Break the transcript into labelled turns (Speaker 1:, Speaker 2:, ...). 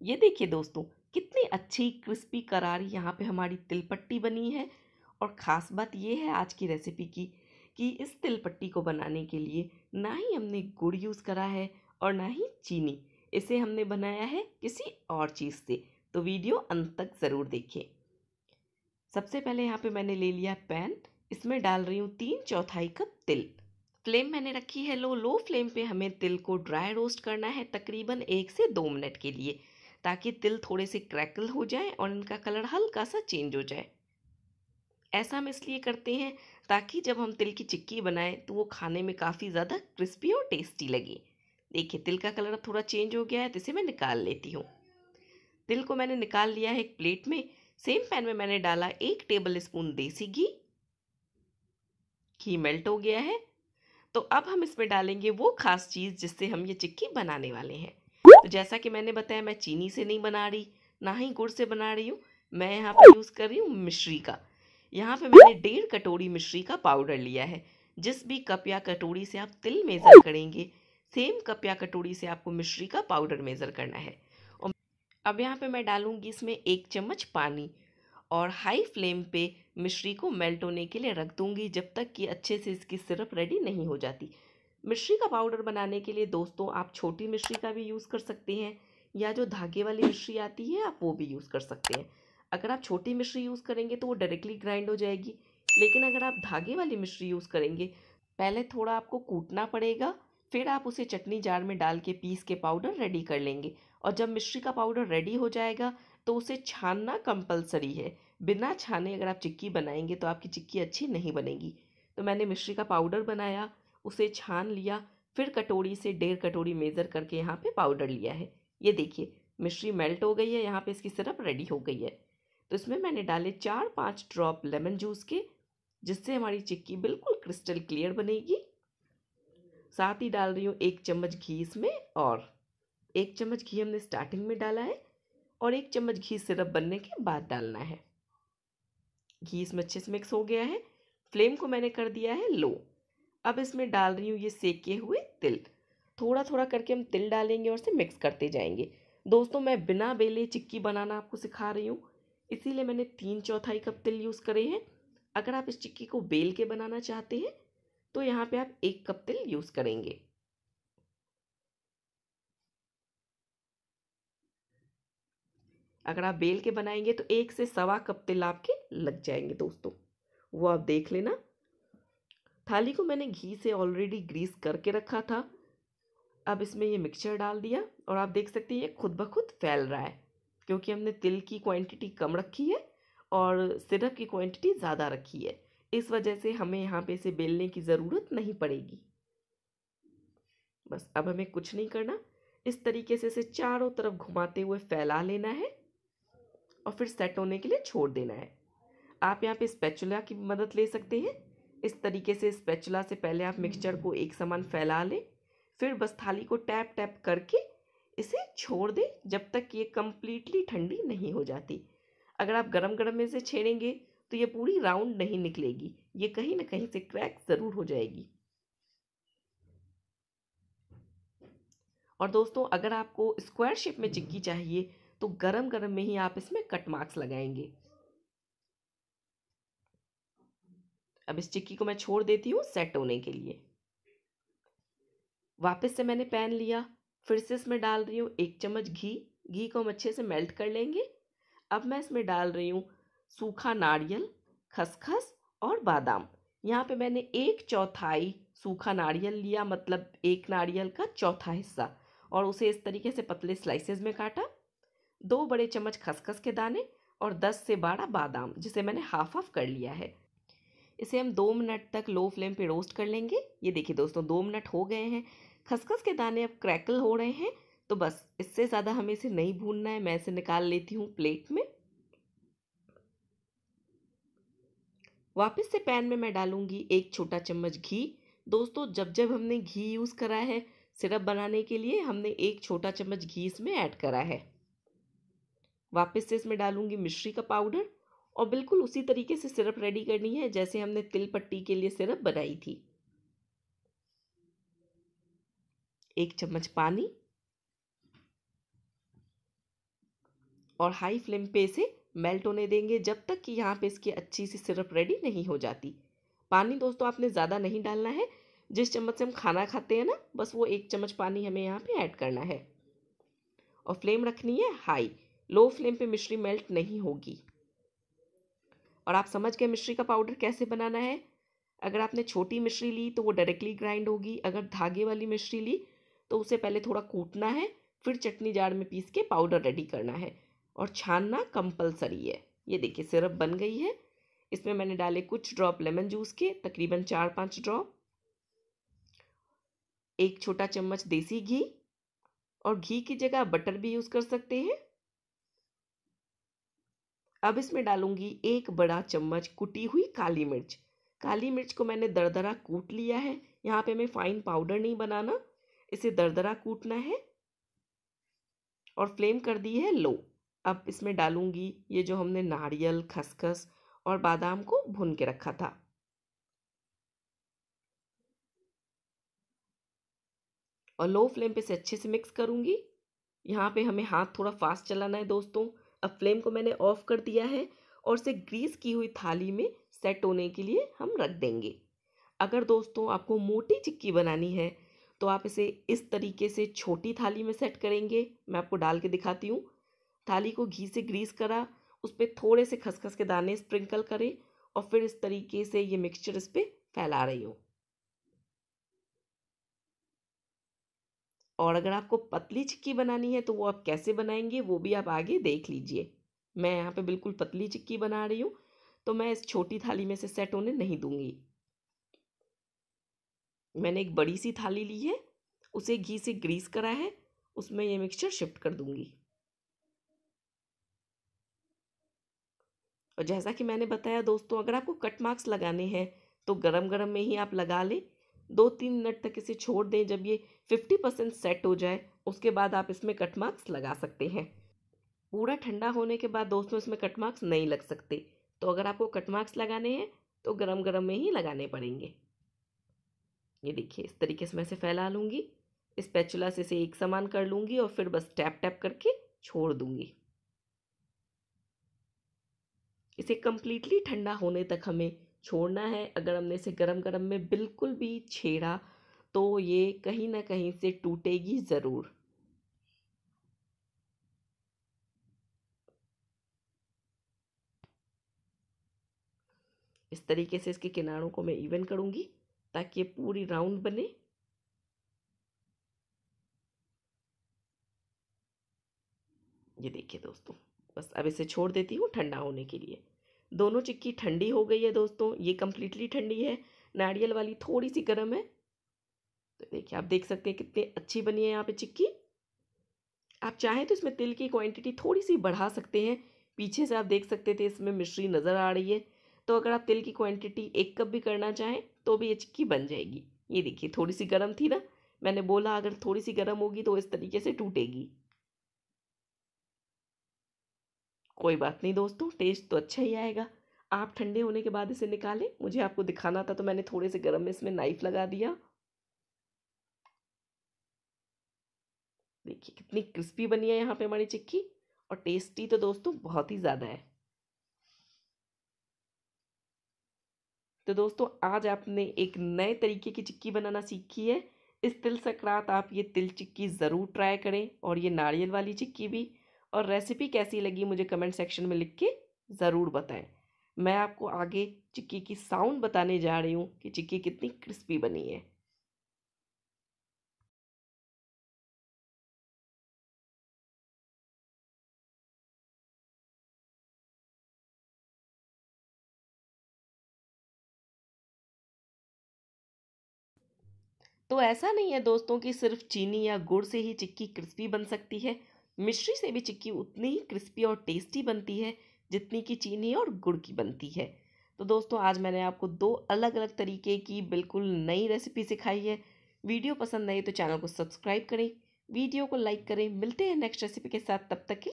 Speaker 1: ये देखिए दोस्तों, कितनी अच्छी क्रिस्पी करारी यहाँ पे हमारी तिल पट्टी बनी है। और ख़ास बात ये है आज की रेसिपी की कि इस तिल पट्टी को बनाने के लिए ना ही हमने गुड़ यूज़ करा है और ना ही चीनी। इसे हमने बनाया है किसी और चीज़ से। तो वीडियो अंत तक ज़रूर देखें। सबसे पहले यहाँ पे मैंने ले लिया पैन। इसमें डाल रही हूँ 3/4 कप तिल। फ्लेम मैंने रखी है लो फ्लेम पे हमें तिल को ड्राई रोस्ट करना है तकरीबन 1 से 2 मिनट के लिए, ताकि तिल थोड़े से क्रैकल हो जाए और इनका कलर हल्का सा चेंज हो जाए। ऐसा हम इसलिए करते हैं ताकि जब हम तिल की चिक्की बनाएं तो वो खाने में काफ़ी ज़्यादा क्रिस्पी और टेस्टी लगे। देखिए तिल का कलर अब थोड़ा चेंज हो गया है, तो इसे मैं निकाल लेती हूँ। तिल को मैंने निकाल लिया है एक प्लेट में। सेम पैन में मैंने डाला 1 टेबल स्पून देसी घी। घी मेल्ट हो गया है, तो अब हम इसमें डालेंगे वो खास चीज़ जिससे हम ये चिक्की बनाने वाले हैं। तो जैसा कि मैंने बताया, मैं चीनी से नहीं बना रही, ना ही गुड़ से बना रही हूँ। मैं यहाँ पे यूज़ कर रही हूँ मिश्री का। यहाँ पे मैंने 1.5 कटोरी मिश्री का पाउडर लिया है। जिस भी कप या कटोरी से आप तिल मेज़र करेंगे, सेम कप या कटोरी से आपको मिश्री का पाउडर मेज़र करना है। और अब यहाँ पे मैं डालूंगी इसमें 1 चम्मच पानी और हाई फ्लेम पे मिश्री को मेल्ट होने के लिए रख दूंगी जब तक कि अच्छे से इसकी सिरप रेडी नहीं हो जाती। मिश्री का पाउडर बनाने के लिए दोस्तों आप छोटी मिश्री का भी यूज़ कर सकते हैं, या जो धागे वाली मिश्री आती है आप वो भी यूज़ कर सकते हैं। अगर आप छोटी मिश्री यूज़ करेंगे तो वो डायरेक्टली ग्राइंड हो जाएगी, लेकिन अगर आप धागे वाली मिश्री यूज़ करेंगे, पहले थोड़ा आपको कूटना पड़ेगा, फिर आप उसे चटनी जार में डाल के पीस के पाउडर रेडी कर लेंगे। और जब मिश्री का पाउडर रेडी हो जाएगा तो उसे छानना कंपलसरी है। बिना छाने अगर आप चिक्की बनाएंगे तो आपकी चिक्की अच्छी नहीं बनेगी। तो मैंने मिश्री का पाउडर बनाया, उसे छान लिया, फिर कटोरी से 1.5 कटोरी मेज़र करके यहाँ पे पाउडर लिया है। ये देखिए मिश्री मेल्ट हो गई है, यहाँ पे इसकी सिरप रेडी हो गई है। तो इसमें मैंने डाले 4-5 ड्रॉप लेमन जूस के, जिससे हमारी चिक्की बिल्कुल क्रिस्टल क्लियर बनेगी। साथ ही डाल रही हूँ 1 चम्मच घी इसमें, और 1 चम्मच घी हमने स्टार्टिंग में डाला है और 1 चम्मच घी सिरप बनने के बाद डालना है। घी इसमें अच्छे से मिक्स हो गया है। फ्लेम को मैंने कर दिया है लो। अब इसमें डाल रही हूँ ये सेके हुए तिल। थोड़ा थोड़ा करके हम तिल डालेंगे और इसे मिक्स करते जाएंगे। दोस्तों मैं बिना बेले चिक्की बनाना आपको सिखा रही हूँ, इसीलिए मैंने 3/4 कप तिल यूज़ करे हैं। अगर आप इस चिक्की को बेल के बनाना चाहते हैं तो यहाँ पे आप 1 कप तिल यूज़ करेंगे। अगर आप बेल के बनाएंगे तो 1 से 1.25 कप तिल आपके लग जाएंगे दोस्तों, वो आप देख लेना। थाली को मैंने घी से ऑलरेडी ग्रीस करके रखा था। अब इसमें ये मिक्सचर डाल दिया और आप देख सकते हैं ये खुद ब खुद फैल रहा है, क्योंकि हमने तिल की क्वांटिटी कम रखी है और सिरप की क्वांटिटी ज़्यादा रखी है। इस वजह से हमें यहाँ पे इसे बेलने की ज़रूरत नहीं पड़ेगी। बस अब हमें कुछ नहीं करना, इस तरीके से इसे चारों तरफ घुमाते हुए फैला लेना है और फिर सेट होने के लिए छोड़ देना है। आप यहाँ पे स्पैचुला की मदद ले सकते हैं। इस तरीके से स्पैचुला से पहले आप मिक्सचर को एक समान फैला लें, फिर बस थाली को टैप टैप करके इसे छोड़ दें जब तक ये कम्प्लीटली ठंडी नहीं हो जाती। अगर आप गरम गरम में इसे छेड़ेंगे तो ये पूरी राउंड नहीं निकलेगी, ये कहीं ना कहीं से क्रैक ज़रूर हो जाएगी। और दोस्तों अगर आपको स्क्वायर शेप में चिक्की चाहिए तो गरम गरम में ही आप इसमें कट मार्क्स लगाएंगे। अब इस चिक्की को मैं छोड़ देती हूँ सेट होने के लिए। वापस से मैंने पैन लिया, फिर से इसमें डाल रही हूँ 1 चम्मच घी। घी को हम अच्छे से मेल्ट कर लेंगे। अब मैं इसमें डाल रही हूँ सूखा नारियल, खसखस और बादाम। यहाँ पे मैंने 1/4 सूखा नारियल लिया, मतलब एक नारियल का चौथा हिस्सा, और उसे इस तरीके से पतले स्लाइसेस में काटा। 2 बड़े चम्मच खसखस के दाने और 10 से 12 बादाम, जिसे मैंने हाफ हाफ कर लिया है। इसे हम 2 मिनट तक लो फ्लेम पे रोस्ट कर लेंगे। ये देखिए दोस्तों 2 मिनट हो गए हैं, खसखस के दाने अब क्रैकल हो रहे हैं। तो बस इससे ज़्यादा हमें इसे नहीं भूनना है। मैं इसे निकाल लेती हूँ प्लेट में। वापस से पैन में मैं डालूंगी 1 छोटा चम्मच घी। दोस्तों जब जब हमने घी यूज़ करा है सिरप बनाने के लिए, हमने 1 छोटा चम्मच घी इसमें ऐड करा है। वापस से इसमें डालूंगी मिश्री का पाउडर और बिल्कुल उसी तरीके से सिरप रेडी करनी है जैसे हमने तिल पट्टी के लिए सिरप बनाई थी। 1 चम्मच पानी, और हाई फ्लेम पे इसे मेल्ट होने देंगे जब तक कि यहाँ पे इसकी अच्छी सी सिरप रेडी नहीं हो जाती। पानी दोस्तों आपने ज़्यादा नहीं डालना है, जिस चम्मच से हम खाना खाते हैं ना, बस वो 1 चम्मच पानी हमें यहाँ पे ऐड करना है। और फ्लेम रखनी है हाई, लो फ्लेम पे मिश्री मेल्ट नहीं होगी। और आप समझ गए मिश्री का पाउडर कैसे बनाना है। अगर आपने छोटी मिश्री ली तो वो डायरेक्टली ग्राइंड होगी, अगर धागे वाली मिश्री ली तो उसे पहले थोड़ा कूटना है, फिर चटनी जार में पीस के पाउडर रेडी करना है और छानना कंपलसरी है। ये देखिए सिरप बन गई है। इसमें मैंने डाले कुछ ड्रॉप लेमन जूस के, तकरीबन 4-5 ड्रॉप, 1 छोटा चम्मच देसी घी, और घी की जगह बटर भी यूज़ कर सकते हैं। अब इसमें डालूंगी 1 बड़ा चम्मच कुटी हुई काली मिर्च। काली मिर्च को मैंने दरदरा कूट लिया है। यहाँ पे हमें फाइन पाउडर नहीं बनाना, इसे दरदरा कूटना है। और फ्लेम कर दी है लो। अब इसमें डालूंगी ये जो हमने नारियल, खसखस और बादाम को भून के रखा था। और लो फ्लेम पे से अच्छे से मिक्स करूंगी। यहाँ पे हमें हाथ थोड़ा फास्ट चलाना है दोस्तों। अब फ्लेम को मैंने ऑफ कर दिया है और इसे ग्रीस की हुई थाली में सेट होने के लिए हम रख देंगे। अगर दोस्तों आपको मोटी चिक्की बनानी है तो आप इसे इस तरीके से छोटी थाली में सेट करेंगे। मैं आपको डाल के दिखाती हूँ। थाली को घी से ग्रीस करा, उस पर थोड़े से खसखस के दाने स्प्रिंकल करें और फिर इस तरीके से ये मिक्सचर इस पर फैला रही हूँ। और अगर आपको पतली चिक्की बनानी है तो वो आप कैसे बनाएंगे वो भी आप आगे देख लीजिए। मैं यहाँ पे बिल्कुल पतली चिक्की बना रही हूँ, तो मैं इस छोटी थाली में से सेट होने नहीं दूंगी। मैंने एक बड़ी सी थाली ली है, उसे घी से ग्रीस करा है, उसमें ये मिक्सचर शिफ्ट कर दूंगी। और जैसा कि मैंने बताया दोस्तों, अगर आपको कट मार्क्स लगाने हैं तो गरम गरम में ही आप लगा लें। 2-3 मिनट तक इसे छोड़ दें। जब ये 50% सेट हो जाए उसके बाद आप इसमें कट मार्क्स लगा सकते हैं। पूरा ठंडा होने के बाद दोस्तों इसमें कट मार्क्स नहीं लग सकते। तो अगर आपको कट मार्क्स लगाने हैं तो गरम गरम में ही लगाने पड़ेंगे। ये देखिए इस तरीके से मैं इसे फैला लूँगी। स्पैचुला से इसे एक समान कर लूँगी और फिर बस टैप टैप करके छोड़ दूँगी। इसे कम्प्लीटली ठंडा होने तक हमें छोड़ना है। अगर हमने इसे गरम गरम में बिल्कुल भी छेड़ा तो ये कहीं ना कहीं से टूटेगी ज़रूर। इस तरीके से इसके किनारों को मैं इवन करूँगी ताकि ये पूरी राउंड बने। ये देखिए दोस्तों, बस अब इसे छोड़ देती हूँ ठंडा होने के लिए। दोनों चिक्की ठंडी हो गई है दोस्तों, ये कम्प्लीटली ठंडी है, नारियल वाली थोड़ी सी गर्म है। तो देखिए आप देख सकते हैं कितनी अच्छी बनी है यहाँ पे चिक्की। आप चाहें तो इसमें तिल की क्वांटिटी थोड़ी सी बढ़ा सकते हैं। पीछे से आप देख सकते थे इसमें मिश्री नज़र आ रही है, तो अगर आप तिल की क्वांटिटी 1 कप भी करना चाहें तो भी ये चिक्की बन जाएगी। ये देखिए थोड़ी सी गर्म थी ना, मैंने बोला अगर थोड़ी सी गर्म होगी तो इस तरीके से टूटेगी। कोई बात नहीं दोस्तों, टेस्ट तो अच्छा ही आएगा। आप ठंडे होने के बाद इसे निकालें। मुझे आपको दिखाना था तो मैंने थोड़े से गर्म में इसमें नाइफ लगा दिया। देखिए कितनी क्रिस्पी बनी है यहाँ पे हमारी चिक्की, और टेस्टी तो दोस्तों बहुत ही ज़्यादा है। तो दोस्तों आज आपने एक नए तरीके की चिक्की बनाना सीखी है। इस तिल संक्रांत आप ये तिल चिक्की ज़रूर ट्राई करें, और ये नारियल वाली चिक्की भी। और रेसिपी कैसी लगी मुझे कमेंट सेक्शन में लिख के ज़रूर बताएं। मैं आपको आगे चिक्की की साउंड बताने जा रही हूँ कि चिक्की कितनी क्रिस्पी बनी है। तो ऐसा नहीं है दोस्तों कि सिर्फ चीनी या गुड़ से ही चिक्की क्रिस्पी बन सकती है। मिश्री से भी चिक्की उतनी ही क्रिस्पी और टेस्टी बनती है जितनी कि चीनी और गुड़ की बनती है। तो दोस्तों आज मैंने आपको 2 अलग अलग तरीके की बिल्कुल नई रेसिपी सिखाई है। वीडियो पसंद आई तो चैनल को सब्सक्राइब करें, वीडियो को लाइक करें। मिलते हैं नेक्स्ट रेसिपी के साथ, तब तक के